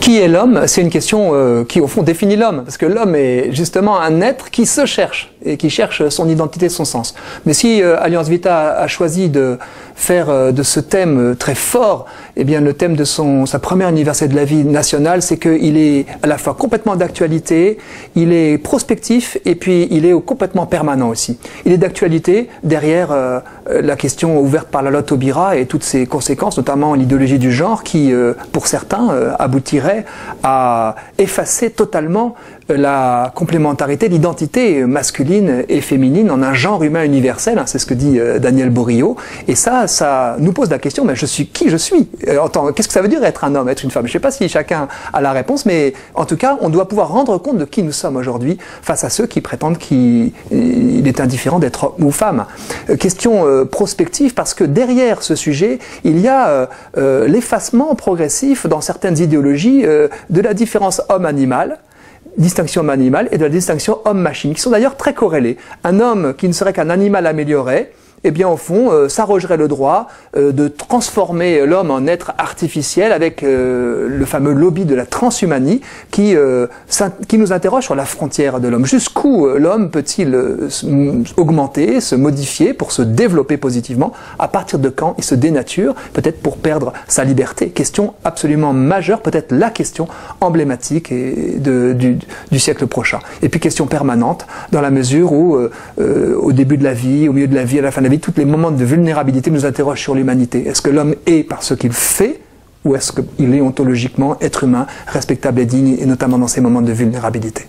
Qui est l'homme? C'est une question qui, au fond, définit l'homme. Parce que l'homme est justement un être qui se cherche et qui cherche son identité, son sens. Mais si Alliance Vita a choisi de faire de ce thème très fort, eh bien, le thème de sa première université de la vie nationale, c'est qu'il est à la fois complètement d'actualité, il est prospectif et puis il est complètement permanent aussi. Il est d'actualité derrière la question ouverte par la loi Taubira et toutes ses conséquences, notamment l'idéologie du genre qui, pour certains, aboutirait à effacer totalement la complémentarité, l'identité masculine et féminine en un genre humain universel, hein, c'est ce que dit Daniel Bourriaud, et ça nous pose la question, mais je suis qui je suis? Qu'est-ce que ça veut dire être un homme, être une femme? Je ne sais pas si chacun a la réponse, mais en tout cas, on doit pouvoir rendre compte de qui nous sommes aujourd'hui face à ceux qui prétendent qu'il est indifférent d'être homme ou femme. Question prospective, parce que derrière ce sujet, il y a l'effacement progressif dans certaines idéologies de la différence homme-animal, distinction homme-animal et de la distinction homme-machine, qui sont d'ailleurs très corrélées. Un homme qui ne serait qu'un animal amélioré, eh bien au fond, s'arrogerait le droit de transformer l'homme en être artificiel avec le fameux lobby de la transhumanie qui nous interroge sur la frontière de l'homme. Jusqu'où l'homme peut-il augmenter, se modifier pour se développer positivement? À partir de quand il se dénature, peut-être pour perdre sa liberté? Question absolument majeure, peut-être la question emblématique du siècle prochain. Et puis question permanente, dans la mesure où au début de la vie, au milieu de la vie, à la fin de la vie, tous les moments de vulnérabilité nous interrogent sur l'humanité. Est-ce que l'homme est par ce qu'il fait, ou est-ce qu'il est ontologiquement être humain, respectable et digne, et notamment dans ces moments de vulnérabilité?